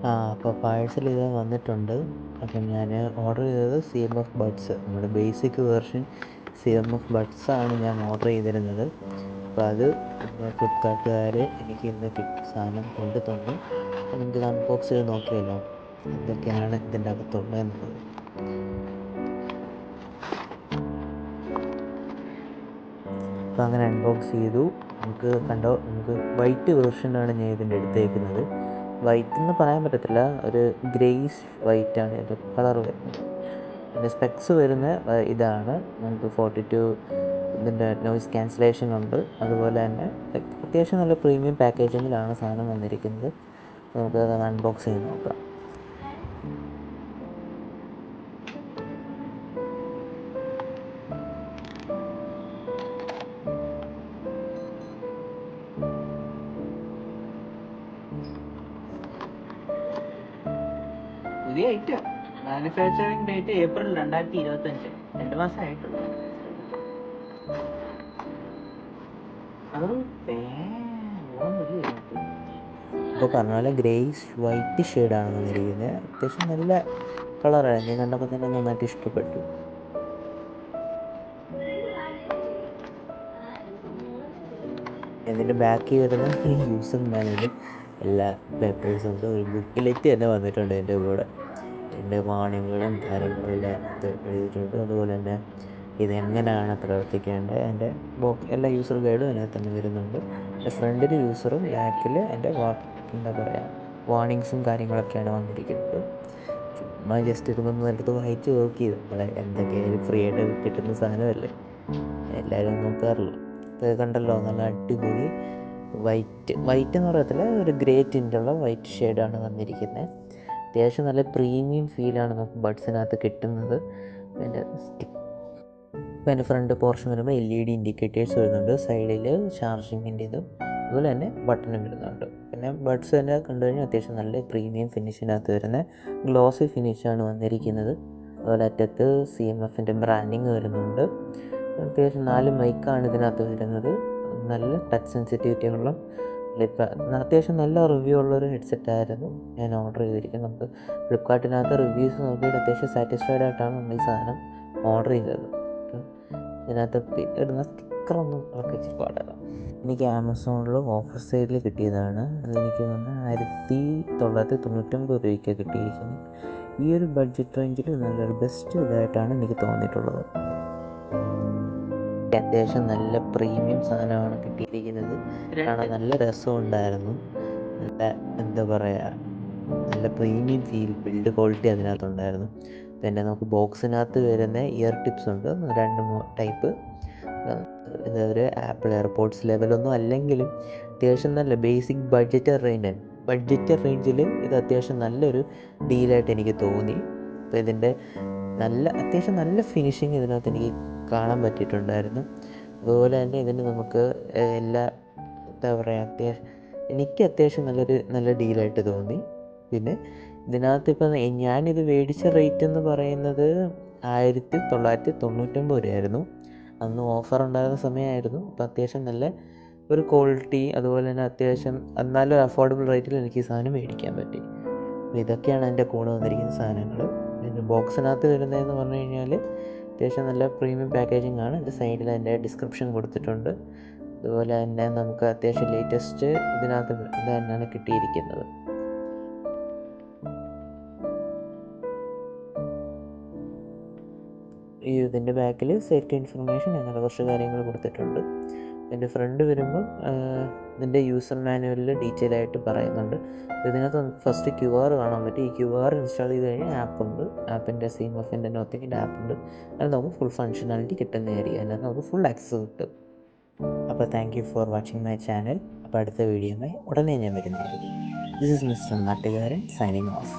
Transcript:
അപ്പോൾ പാഴ്സൽ ഇത് വന്നിട്ടുണ്ട്. അപ്പം ഞാൻ ഓർഡർ ചെയ്തത് CMF ബഡ്സ്, നമ്മുടെ ബേസിക് വേർഷൻ CMF ബഡ്സാണ് ഞാൻ ഓർഡർ ചെയ്തിരുന്നത്. അപ്പോൾ അത് ഫ്ലിപ്കാർട്ടുകാർ എനിക്ക് ഇന്ന് സാധനം കൊണ്ടു തന്നു. അപ്പോൾ നമുക്കിത് അൺബോക്സ് ചെയ്ത് നോക്കിയല്ലോ എന്തൊക്കെയാണ് ഇതിൻ്റെ അകത്തുള്ളത് എന്നുള്ളത്. അപ്പോൾ അങ്ങനെ അൺബോക്സ് ചെയ്തു. നമുക്ക് വൈറ്റ് വേർഷനാണ് ഞാൻ ഇതിൻ്റെ എടുത്തേക്കുന്നത്. വൈറ്റ് എന്ന് പറയാൻ പറ്റത്തില്ല, ഒരു ഗ്രേയിഷ് വൈറ്റാണ് ഇതിൻ്റെ കളർ വരുന്നത്. പിന്നെ സ്പെക്സ് വരുന്ന ഇതാണ്. നമുക്ക് 42 ഇതിൻ്റെ നോയിസ് ക്യാൻസലേഷൻ ഉണ്ട്. അതുപോലെ തന്നെ അത്യാവശ്യം നല്ല പ്രീമിയം പാക്കേജിങ്ങിലാണ് സാധനം വന്നിരിക്കുന്നത്. നമുക്കത് അൺബോക്സ് ചെയ്ത് നോക്കാം. പുതിയ ഐറ്റം. Manufacturing date April 2025, 2 മാസമായിട്ടുള്ളൂ. ഇപ്പോൾ പറഞ്ഞ പോലെ ഗ്രേയിഷ് വൈറ്റ് ഷെയ്ഡാണ് വന്നിരിക്കുന്നത്. അത്യാവശ്യം നല്ല കളറാണ്. ഞാൻ കണ്ടപ്പോൾ തന്നെ നന്നായിട്ട് ഇഷ്ടപ്പെട്ടു. ഇതിൻ്റെ ബാക്കിൽ വരുന്ന യൂസർ മാനുവൽ എല്ലാ പേപ്പേഴ്സും ഉണ്ട്. ഒരു ബുക്കിലെറ്റ് തന്നെ വന്നിട്ടുണ്ട് എൻ്റെ കൂടെ. എൻ്റെ വാണിങ്ങുകളും കാര്യങ്ങളും എല്ലാം എഴുതിയിട്ടുണ്ട്. അതുപോലെ തന്നെ ഇതെങ്ങനെയാണ് പ്രവർത്തിക്കേണ്ടത്, എൻ്റെ എല്ലാ യൂസർ ഗൈഡും അതിനകത്ത് തന്നെ വരുന്നുണ്ട്. എൻ്റെ ഫ്രണ്ടിൽ യൂസറും ബാക്കിൽ എൻ്റെ എന്താ പറയുക വാർണിങ്സും കാര്യങ്ങളൊക്കെയാണ് വന്നിരിക്കുന്നത്. ചുമ്മാ ജസ്റ്റ് ഇതൊന്നും എടുത്ത് വായിച്ച് നോക്കി. നമ്മളെ എന്തൊക്കെയായാലും ഫ്രീ ആയിട്ട് കിട്ടുന്ന സാധനമല്ലേ, എല്ലാവരും നോക്കാറില്ല. ഇപ്പോൾ കണ്ടല്ലോ, നല്ല അടിപൊളി വൈറ്റ് എന്ന് പറയത്തില്ല, ഒരു ഗ്രേ ടിൻ്റുള്ള വൈറ്റ് ഷെയ്ഡാണ് വന്നിരിക്കുന്നത്. അത്യാവശ്യം നല്ല പ്രീമിയം ഫീലാണ് നമുക്ക് ബഡ്സിനകത്ത് കിട്ടുന്നത്. പിന്നെ അതിൻ്റെ ഫ്രണ്ട് പോർഷൻ വരുമ്പോൾ LED ഇൻഡിക്കേറ്റേഴ്സ് വരുന്നുണ്ട്. സൈഡിൽ ചാർജിങ്ങിൻ്റെ ഇതും അതുപോലെ തന്നെ ബട്ടണും വരുന്നുണ്ട്. പിന്നെ ബഡ്സ് തന്നെ കണ്ടു കഴിഞ്ഞാൽ അത്യാവശ്യം നല്ല പ്രീമിയം ഫിനിഷിനകത്ത് വരുന്ന ഗ്ലോസി ഫിനിഷാണ് വന്നിരിക്കുന്നത്. അതുപോലെ അറ്റത്ത് CMFൻ്റെ ബ്രാൻഡിങ് വരുന്നുണ്ട്. അത്യാവശ്യം 4 മൈക്കാണ് ഇതിനകത്ത് വരുന്നത്. നല്ല ടച്ച് സെൻസിറ്റിവിറ്റിയുള്ള അത്യാവശ്യം നല്ല റിവ്യൂ ഉള്ളൊരു ഹെഡ്സെറ്റായിരുന്നു ഞാൻ ഓർഡർ ചെയ്തിരിക്കുന്നത്. നമുക്ക് ഫ്ലിപ്കാർട്ടിനകത്ത് റിവ്യൂസ് നോക്കിയിട്ട് അത്യാവശ്യം സാറ്റിസ്ഫൈഡ് ആയിട്ടാണ് നമ്മൾ ഈ സാധനം ഓർഡർ ചെയ്തത്. ഇതിനകത്ത് ഇടുന്ന സ്റ്റിക്കറൊന്നും ഒക്കെ ഇച്ചിരി പാടാണ്. എനിക്ക് ആമസോണിൽ ഓഫർ സൈഡിൽ കിട്ടിയതാണ്. അതെനിക്ക് വന്ന് 1999 രൂപയ്ക്ക് കിട്ടിയിരിക്കുന്നത്. ഈ ഒരു ബഡ്ജറ്റ് റേഞ്ചിൽ നല്ലൊരു ബെസ്റ്റ് ഇതായിട്ടാണ് എനിക്ക് തോന്നിയിട്ടുള്ളത്. അത്യാവശ്യം നല്ല പ്രീമിയം സാധനമാണ് കിട്ടിയിരിക്കുന്നത്. കാണാൻ നല്ല രസമുണ്ടായിരുന്നു. നല്ല എന്താ പറയുക, നല്ല പ്രീമിയം ബിൽഡ് ക്വാളിറ്റി അതിനകത്തുണ്ടായിരുന്നു. പിന്നെ നമുക്ക് ബോക്സിനകത്ത് വരുന്ന ഇയർ ടിപ്സ് ഉണ്ട്, 2 ടൈപ്പ്. ഒരു ആപ്പിൾ എയർപോഡ്സ് ലെവലൊന്നും അല്ലെങ്കിലും അത്യാവശ്യം നല്ല ബേസിക് ബഡ്ജറ്റ് റേഞ്ചിൽ ഇത് അത്യാവശ്യം നല്ലൊരു ഡീലായിട്ട് എനിക്ക് തോന്നി. അപ്പോൾ ഇതിൻ്റെ അത്യാവശ്യം നല്ല ഫിനിഷിങ് ഇതിനകത്ത് എനിക്ക് കാണാൻ പറ്റിയിട്ടുണ്ടായിരുന്നു. അതുപോലെ തന്നെ ഇതിന് നമുക്ക് എന്താ പറയുക, എനിക്ക് അത്യാവശ്യം നല്ല ഡീലായിട്ട് തോന്നി. പിന്നെ ഇതിനകത്ത് ഇപ്പം ഞാനിത് മേടിച്ച റേറ്റ് എന്ന് പറയുന്നത് 1999 രൂപയായിരുന്നു. അന്ന് ഓഫർ ഉണ്ടായിരുന്ന സമയമായിരുന്നു. അപ്പോൾ അത്യാവശ്യം നല്ല ഒരു ക്വാളിറ്റി, അതുപോലെ തന്നെ അത്യാവശ്യം എന്നാലും അഫോർഡബിൾ റേറ്റിൽ എനിക്ക് ഈ സാധനം മേടിക്കാൻ പറ്റി. അപ്പോൾ ഇതൊക്കെയാണ് എൻ്റെ കൂടെ വന്നിരിക്കുന്ന സാധനങ്ങൾ. പിന്നെ ബോക്സിനകത്ത് വരുന്നതെന്ന് പറഞ്ഞു കഴിഞ്ഞാൽ അത്യാവശ്യം നല്ല പ്രീമിയം പാക്കേജിംഗ് ആണ്. എൻ്റെ സൈഡിൽ എൻ്റെ ഡിസ്ക്രിപ്ഷൻ കൊടുത്തിട്ടുണ്ട്. അതുപോലെ തന്നെ നമുക്ക് അത്യാവശ്യം ലേറ്റസ്റ്റ് ഇതിനകത്ത് ഇത് തന്നെയാണ് കിട്ടിയിരിക്കുന്നത്. ഇതിൻ്റെ ബാക്കിൽ സേഫ്റ്റി ഇൻഫർമേഷൻ അങ്ങനെ കുറച്ച് കാര്യങ്ങൾ കൊടുത്തിട്ടുണ്ട്. എൻ്റെ ഫ്രണ്ട് വരുമ്പം ഇതിൻ്റെ യൂസർ മാനുവലിൽ ഡീറ്റെയിൽ ആയിട്ട് പറയുന്നുണ്ട്. ഇതിനകത്ത് ഫസ്റ്റ് QR കാണാൻ പറ്റും. ഈ QR ഇൻസ്റ്റാൾ ചെയ്ത് കഴിഞ്ഞാൽ ആപ്പുണ്ട്. ആപ്പിൻ്റെ CMFൻ്റെ നോത്തിങ്ങിൻ്റെ ആപ്പുണ്ട്. അത് നമുക്ക് ഫുൾ ഫങ്ഷനാലിറ്റി കിട്ടുന്നതായിരിക്കും. അതിനകത്ത് നമുക്ക് ഫുൾ ആക്സസ് കിട്ടും. അപ്പോൾ thank you for watching my channel. അപ്പോൾ അടുത്ത വീഡിയോയുമായി ഉടനെ ഞാൻ വരുന്നതായിരിക്കും. This is mister Nattukaran signing of.